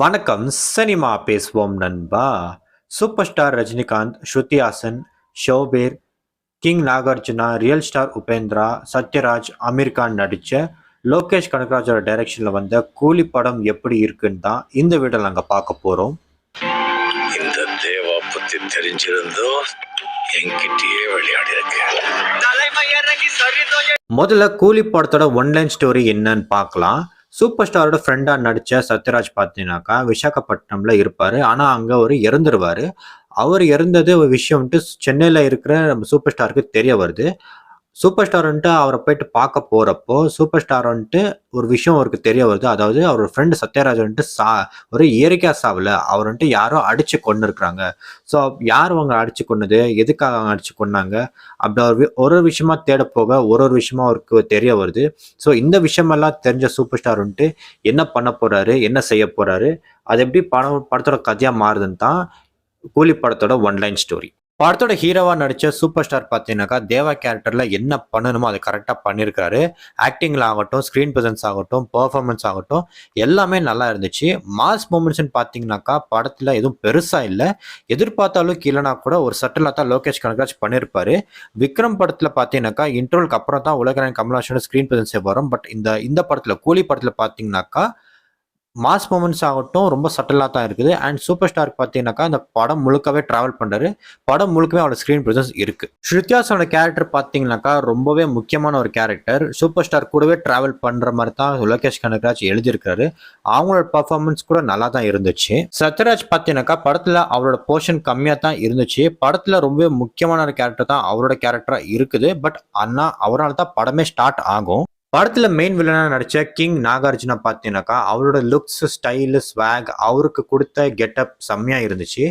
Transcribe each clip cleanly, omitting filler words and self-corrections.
வணக்கம். சினிமா பேசுவோம் நண்பா. Super star Rajinikanth, Shruti Haasan, Soubin, king Nagarjuna, real star Upendra, Sathyaraj, Aamir Khan நடிச்ச லோகேஷ் கனகராஜோட டைரக்ஷன்ல வந்த கூலி படம் எப்படி இருக்குன்னு தான் இந்த வீடியோல நாங்க பார்க்க போறோம். இந்த தேவா பத்தி தெரிஞ்சிருந்தோ என்கிட்டயே விளையாடி இருக்கு. முதல்ல கூலி படத்தோட ஒன்லைன் ஸ்டோரி என்னன்னு பார்க்கலாம். சூப்பர் ஸ்டாரோட ஃப்ரெண்டா நடிச்ச சத்யராஜ் பார்த்தீங்கன்னாக்கா விசாகப்பட்டினம்ல இருப்பாரு. ஆனா அங்க ஒரு இறந்துருவாரு. அவர் இறந்தது ஒரு விஷயம் வந்துட்டு சென்னையில இருக்கிற நம்ம சூப்பர் ஸ்டாருக்கு தெரிய வருது. சூப்பர் ஸ்டார் வந்துட்டு அவரை போயிட்டு பார்க்க போறப்போ சூப்பர் ஸ்டார் வந்துட்டு ஒரு விஷயம் அவருக்கு தெரிய வருது. அதாவது அவரோட ஃப்ரெண்டு சத்யராஜ் வந்துட்டு ஒரு இயற்கையா சாவல, அவர் வந்துட்டு யாரோ அடிச்சு கொண்டு இருக்கிறாங்க. ஸோ யார் அவங்க அடிச்சு கொண்டது, எதுக்காக அவங்க அடிச்சு கொண்டாங்க, அப்படி ஒரு விஷயமா தேட போக ஒரு விஷயமா அவருக்கு தெரிய வருது. ஸோ இந்த விஷயமெல்லாம் தெரிஞ்ச சூப்பர் ஸ்டார் வந்துட்டு என்ன பண்ண போறாரு, என்ன செய்ய போறாரு, அது எப்படி படத்தோட கதையா மாறுதுன்னு தான் கூலி படத்தோட ஒன்லைன் ஸ்டோரி. படத்தோட ஹீரோவா நடிச்ச சூப்பர் ஸ்டார் பார்த்தீங்கன்னாக்கா தேவா கேரக்டர்ல என்ன பண்ணணுமோ அதை கரெக்டாக பண்ணியிருக்காரு. ஆக்டிங்ல ஆகட்டும், ஸ்க்ரீன் ப்ரெசன்ஸ் ஆகட்டும், பெர்ஃபார்மன்ஸ் ஆகட்டும், எல்லாமே நல்லா இருந்துச்சு. மாஸ் மூமெண்ட்ஸ்ன்னு பார்த்தீங்கன்னாக்கா படத்துல எதுவும் பெருசா இல்லை. எதிர்பார்த்த அளவுக்கு இல்லைனா கூட ஒரு சட்டிலாக தான் லோகேஷ் கனகராஜ் பண்ணியிருப்பாரு. விக்ரம் படத்துல பார்த்தீங்கன்னாக்கா இன்ட்ரோலுக்கு அப்புறம் தான் உலகநாயகன் கமல்ஹாசனோட ஸ்க்ரீன் ப்ரெசன்ஸே வரும். பட் இந்த படத்துல கூலி படத்துல பார்த்தீங்கன்னாக்கா மாஸ் மூமெண்ட்ஸ் ஆகட்டும் ரொம்ப சட்டலாக தான் இருக்குது. அண்ட் சூப்பர் ஸ்டாருக்கு பார்த்தீங்கன்னாக்கா இந்த படம் முழுக்கவே ட்ராவல் பண்ணுறாரு. படம் முழுக்கவே அவரோட ஸ்க்ரீன் ப்ரெசன்ஸ் இருக்கு. ஸ்ருத்யாஸோட கேரக்டர் பார்த்தீங்கன்னாக்கா ரொம்பவே முக்கியமான ஒரு கேரக்டர். சூப்பர் ஸ்டார் கூடவே ட்ராவல் பண்ணுற மாதிரி தான் லோகேஷ் கனகராஜ் எழுதியிருக்காரு. அவங்களோட பர்ஃபார்மன்ஸ் கூட நல்லா தான் இருந்துச்சு. சத்யராஜ் பார்த்தீங்கன்னாக்கா படத்தில் அவரோட போர்ஷன் கம்மியாக தான் இருந்துச்சு. படத்தில் ரொம்பவே முக்கியமான ஒரு கேரக்டர் தான் அவரோட கேரக்டராக இருக்குது. பட் ஆனால் அவரால் தான் படமே ஸ்டார்ட் ஆகும். படத்துல மெயின் வில்லனா நடிச்ச கிங் நாகார்ஜுனா பார்த்தீங்கன்னாக்கா அவரோட லுக்ஸ், ஸ்டைலு, ஸ்வாக், அவருக்கு கொடுத்த கெட்டப் செம்மையா இருந்துச்சு.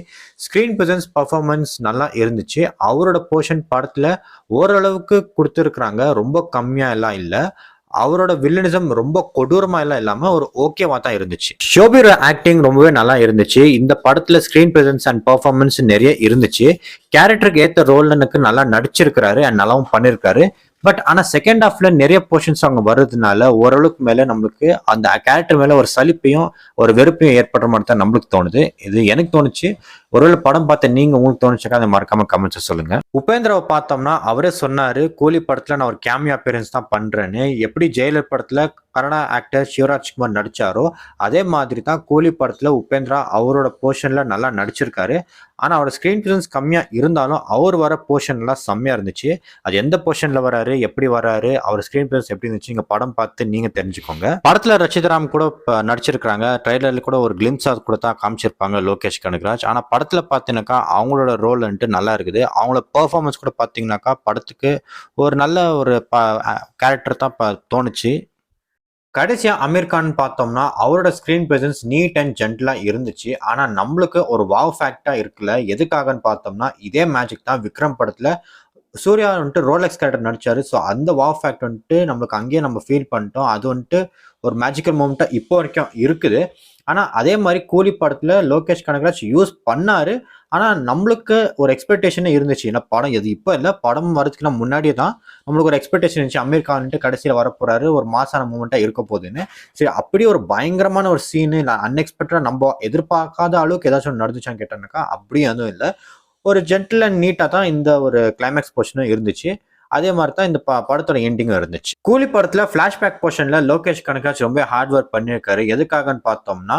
ஸ்க்ரீன் ப்ரெசன்ஸ், பர்ஃபார்மன்ஸ் நல்லா இருந்துச்சு. அவரோட போர்ஷன் படத்துல ஓரளவுக்கு கொடுத்துருக்குறாங்க, ரொம்ப கம்மியா எல்லாம் இல்லை. அவரோட வில்லனிசம் ரொம்ப கொடூரமா எல்லாம் இல்லாம ஒரு ஓகேவா தான் இருந்துச்சு. ஷோபீர் ஆக்டிங் ரொம்பவே நல்லா இருந்துச்சு. இந்த படத்துல ஸ்கிரீன் பிரசன்ஸ் அண்ட் பெர்ஃபார்மன்ஸ் நிறைய இருந்துச்சு. கேரக்டருக்கு ஏத்த ரோல்னுக்கு நல்லா நடிச்சிருக்கிறாரு அண்ட் நல்லாவும் பண்ணிருக்காரு. பட் ஆனா செகண்ட் ஹாஃப்ல நிறைய போர்ஷன்ஸ் அவங்க வர்றதுனால ஓரளவுக்கு மேல நம்மளுக்கு அந்த கேரக்டர் மேல ஒரு சலிப்பையும் ஒரு வெறுப்பையும் ஏற்படுற மாதிரி தான் நம்மளுக்கு தோணுது. இது எனக்கு தோணுச்சு. ஒருவேளை படம் பார்த்த நீங்க உங்களுக்கு தோணுச்சுக்கா அதை மறக்காம கமெண்ட்ஸ் சொல்லுங்க. உபேந்திராவை பார்த்தோம்னா அவரே சொன்னாரு கூலி படத்துல நான் ஒரு கேமியோ அப்பியரன்ஸ் தான் பண்றேன்னு. எப்படி ஜெயிலர் படத்துல கன்னடா ஆக்டர் சிவராஜ்குமார் நடிச்சாரோ அதே மாதிரி தான் கூலி படத்துல உபேந்திரா அவரோட போர்ஷன்ல நல்லா நடிச்சிருக்காரு. ஆனா அவரோட ஸ்கிரீன் பிரசன்ஸ் கம்மியா இருந்தாலும் அவர் வர போர்ஷன் எல்லாம் செம்மையா இருந்துச்சு. அது எந்த போர்ஷன்ல வராரு, எப்படி வராரு, அவர் ஸ்கிரீன் பிரசன்ஸ் எப்படி இருந்துச்சு இங்க படம் பார்த்து நீங்க தெரிஞ்சுக்கோங்க. படத்துல ரச்சிதராம் கூட நடிச்சிருக்காங்க. ட்ரைலர்ல கூட ஒரு கிளிம்ஸ் கூட தான் காமிச்சிருப்பாங்க லோகேஷ் கனகராஜ். ஆனா படத்துல பாத்தீங்கன்னாக்கா அவங்களோட ரோல் வந்துட்டு நல்லா இருக்குது. அவங்களோட பெர்ஃபார்மன்ஸ் கூட பாத்தீங்கன்னாக்கா படத்துக்கு ஒரு நல்ல ஒரு கேரக்டர் தான் தோணுச்சு. கடைசியா அமீர் கான் பார்த்தோம்னா அவரோட ஸ்கிரீன் பிரசன்ஸ் நீட் அண்ட் ஜென்டலா இருந்துச்சு. ஆனா நம்மளுக்கு ஒரு வாவ் ஃபேக்டா இருக்குல்ல, எதுக்காகன்னு பார்த்தோம்னா இதே மேஜிக் தான் விக்ரம் படத்துல சூர்யா வந்துட்டு ரோலெக்ஸ் கேரக்டர் நடிச்சாரு. ஸோ அந்த வாவ் ஃபேக்ட் வந்துட்டு நம்மளுக்கு அங்கேயே நம்ம ஃபீல் பண்ணிட்டோம். அது வந்துட்டு ஒரு மேஜிக்கல் மூமெண்ட்டா இப்போ வரைக்கும் இருக்குது. ஆனா அதே மாதிரி கூலி படத்துல லோகேஷ் கனகராஜ் யூஸ் பண்ணாரு. ஆனா நம்மளுக்கு ஒரு எக்ஸ்பெக்டேஷனே இருந்துச்சு. ஏன்னா படம் எது இப்போ இல்லை, படம் வரதுக்குன்னா முன்னாடியே தான் நம்மளுக்கு ஒரு எக்ஸ்பெக்டேஷன் இருந்துச்சு. அமீர் கான் கடைசியில் வரப்போறாரு, ஒரு மாசான மூமெண்டா இருக்க போகுதுன்னு. சரி, அப்படியே ஒரு பயங்கரமான ஒரு சீனு அன்எக்ஸ்பெக்டடா நம்ம எதிர்பார்க்காத அளவுக்கு ஏதாச்சும் நடந்துச்சான்னு கேட்டோம்னாக்கா அப்படியும் எதுவும் இல்லை. ஒரு ஜென்டில் அண்ட் நீட்டா தான் இந்த ஒரு கிளைமேக்ஸ் போர்ஷனும் இருந்துச்சு. அதே மாதிரி தான் இந்த படத்தோட எண்டிங்கும் இருந்துச்சு. கூலி படத்துல பிளாஷ்பேக் போர்ஷன்ல லோகேஷ் கனகராஜ் ரொம்ப ஹார்ட் ஒர்க் பண்ணியிருக்காரு. எதுக்காகன்னு பார்த்தோம்னா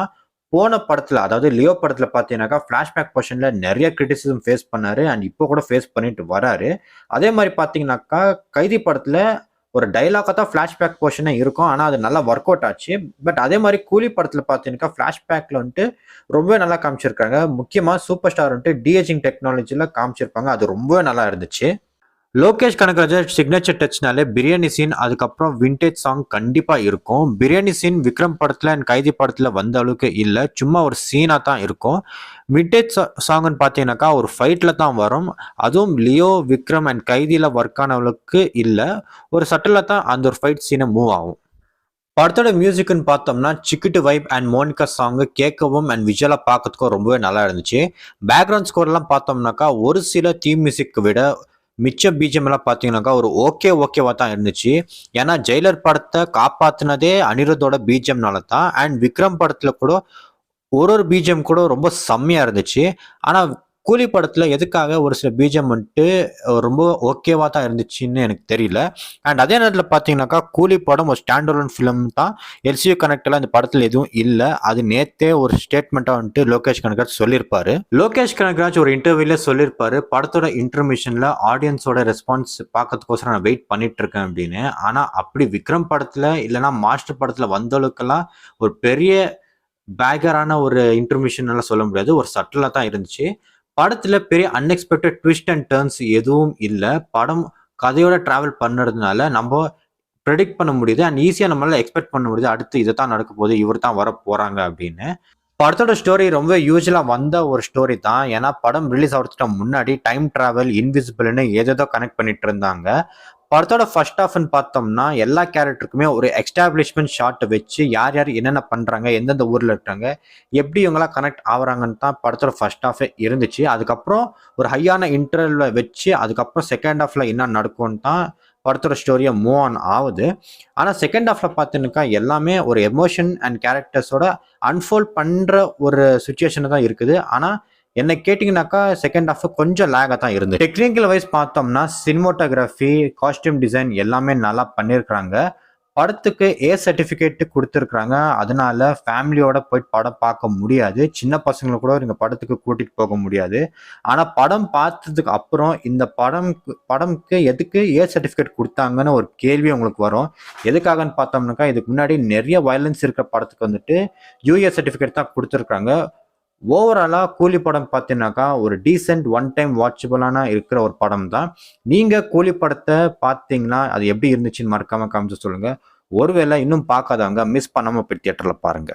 போன படத்துல அதாவது லியோ படத்துல பார்த்தீங்கன்னாக்கா பிளாஷ்பேக் போர்ஷன்ல நிறைய கிரிட்டிசிசம் ஃபேஸ் பண்ணாரு அண்ட் இப்போ கூட ஃபேஸ் பண்ணிட்டு வராரு. அதே மாதிரி பார்த்தீங்கன்னாக்கா கைதி படத்துல ஒரு டைலாக தான் ஃபிளாஷ்பேக் போர்ஷனே இருக்கும். ஆனால் அது நல்லா ஒர்க் அவுட் ஆச்சு. பட் அதே மாதிரி கூலி படத்தில் பார்த்தீங்கன்னா ஃபிளாஷ்பேக்கில் வந்துட்டு ரொம்பவே நல்லா காமிச்சிருக்காங்க. முக்கியமாக சூப்பர் ஸ்டார் வந்துட்டு டிஏஜிங் டெக்னாலஜியில் காமிச்சிருப்பாங்க. அது ரொம்பவே நல்லா இருந்துச்சு. லோகேஷ் கனகராஜ் சிக்னேச்சர் டச்னாலே பிரியாணி சீன், அதுக்கப்புறம் விண்டேஜ் சாங் கண்டிப்பா இருக்கும். பிரியாணி சீன் விக்ரம் படத்துல அண்ட் கைதி படத்துல வந்த அளவுக்கு இல்லை, சும்மா ஒரு சீனா தான் இருக்கும். விண்டேஜ் சாங்னு பார்த்தீங்கன்னாக்கா ஒரு ஃபைட்ல தான் வரும். அதுவும் லியோ, விக்ரம் அண்ட் கைதியில ஒர்க் ஆனவளுக்கு இல்லை, ஒரு சட்டில தான் அந்த ஒரு ஃபைட் சீனை மூவ் ஆகும். படத்தோட மியூசிக்னு பார்த்தோம்னா சிக்கிட்டு வைப் அண்ட் மோனிகா சாங் கேட்கவும் அண்ட் விஜுவலா பார்க்கறதுக்கும் ரொம்பவே நல்லா இருந்துச்சு. பேக்ரவுண்ட் ஸ்கோர்லாம் பார்த்தோம்னாக்கா ஒரு சில தீம் மியூசிக் விட மிச்ச பிஜிஎம் எல்லாம் பார்த்தீங்கன்னாக்கா ஒரு ஓகேவா தான் இருந்துச்சு. ஏன்னா ஜெயிலர் படத்தை காப்பாத்துனதே அனிருத்தோட பிஜிஎம்னால தான். அண்ட் விக்ரம் படத்துல கூட ஒரு பிஜிஎம் கூட ரொம்ப செம்மையா இருந்துச்சு. ஆனா கூலி படத்துல எதுக்காக ஒரு சில பிஜிஎம் வந்துட்டு ரொம்ப ஓகேவா தான் இருந்துச்சுன்னு எனக்கு தெரியல. அண்ட் அதே நேரத்தில் பார்த்தீங்கன்னாக்கா கூலி படம் ஒரு ஸ்டாண்ட் அலோன் ஃபிலிம் தான். எல்சியூ கனெக்டெல்லாம் இந்த படத்தில் எதுவும் இல்லை. அது நேத்தே ஒரு ஸ்டேட்மெண்ட்டாக வந்துட்டு லோகேஷ் கனகராஜ் சொல்லியிருப்பாரு. லோகேஷ் கனகராஜ் ஒரு இன்டர்வியூல சொல்லியிருப்பாரு, படத்தோட இன்டர்மிஷன்ல ஆடியன்ஸோட ரெஸ்பான்ஸ் பார்க்கறதுக்கோசரம் நான் வெயிட் பண்ணிட்டு இருக்கேன் அப்படின்னு. ஆனா அப்படி விக்ரம் படத்துல இல்லைன்னா மாஸ்டர் படத்துல வந்தவளுக்கெல்லாம் ஒரு பெரிய பேகரான ஒரு இன்டர்மிஷன் எல்லாம் சொல்ல முடியாது. ஒரு சட்டிலா தான் இருந்துச்சு. படத்துல பெரிய அன்எக்ஸ்பெக்டட் ட்விஸ்ட் அண்ட் டர்ன்ஸ் எதுவும் இல்ல. படம் கதையோட டிராவல் பண்ணுறதுனால நம்ம ப்ரெடிக்ட் பண்ண முடியுது. அண்ட் ஈஸியா நம்மளால எக்ஸ்பெக்ட் பண்ண முடியுது. அடுத்து இதுதான் நடக்க போகுது, இவர் தான் வர போறாங்க அப்படின்னு. படத்தோட ஸ்டோரி ரொம்ப யூசுவலா வந்த ஒரு ஸ்டோரி தான். ஏன்னா படம் ரிலீஸ் ஆகிறதுக்கு முன்னாடி டைம் டிராவல், இன்விசிபிள்னு ஏதேதோ கனெக்ட் பண்ணிட்டு இருந்தாங்க. படத்தோட ஃபர்ஸ்ட் ஹாஃப்னு பார்த்தோம்னா எல்லா கேரக்டருக்குமே ஒரு எஸ்டாப்ளிஷ்மெண்ட் ஷாட்டை வச்சு யார் யார் என்னென்ன பண்றாங்க, எந்தெந்த ஊர்ல இருக்காங்க, எப்படி இவங்களாம் கனெக்ட் ஆகுறாங்கன்னு தான் படத்தோட ஃபர்ஸ்ட் ஹாஃபே இருந்துச்சு. அதுக்கப்புறம் ஒரு ஹையான இன்டர்வல்ல வச்சு அதுக்கப்புறம் செகண்ட் ஹாஃப்ல என்ன நடக்கும்னு தான் படத்தோட ஸ்டோரியை மூவ் ஆன் ஆகுது. ஆனால் செகண்ட் ஹாஃப்ல பார்த்தீங்கன்னாக்கா எல்லாமே ஒரு எமோஷன் அண்ட் கேரக்டர்ஸோட அன்ஃபோல்ட் பண்ற ஒரு சுச்சுவேஷன் தான் இருக்குது. ஆனால் என்ன கேட்டிங்கனாக்கா செகண்ட் ஹாஃப் கொஞ்சம் லேகாக தான் இருந்தது. டெக்னிக்கல் வைஸ் பார்த்தோம்னா சினிமோட்டோகிராஃபி, காஸ்டியூம் டிசைன் எல்லாமே நல்லா பண்ணியிருக்கிறாங்க. படத்துக்கு சர்டிஃபிகேட் கொடுத்துருக்குறாங்க. அதனால ஃபேமிலியோட போய் படம் பார்க்க முடியாது. சின்ன பசங்களை கூட இந்த படத்துக்கு கூட்டிட்டு போக முடியாது. ஆனால் படம் பார்த்ததுக்கு அப்புறம் இந்த படம்க்கு எதுக்கு சர்டிஃபிகேட் கொடுத்தாங்கன்னு ஒரு கேள்வி உங்களுக்கு வரும். எதுக்காகன்னு பார்த்தோம்னாக்கா இதுக்கு முன்னாடி நிறைய வயலன்ஸ் இருக்கிற படத்துக்கு வந்துட்டு யூஏ சர்டிஃபிகேட் தான் கொடுத்துருக்காங்க. ஓவராலா கூலி படம் பார்த்தீங்கன்னாக்கா ஒரு டீசென்ட் ஒன் டைம் வாட்சபிளான இருக்கிற ஒரு படம் தான். நீங்க கூலி படத்தை பார்த்தீங்கன்னா அது எப்படி இருந்துச்சுன்னு மறக்காம காமிச்சு சொல்லுங்க. ஒருவேளை இன்னும் பார்க்காதவங்க மிஸ் பண்ணாம போய் தியேட்டர்ல பாருங்க.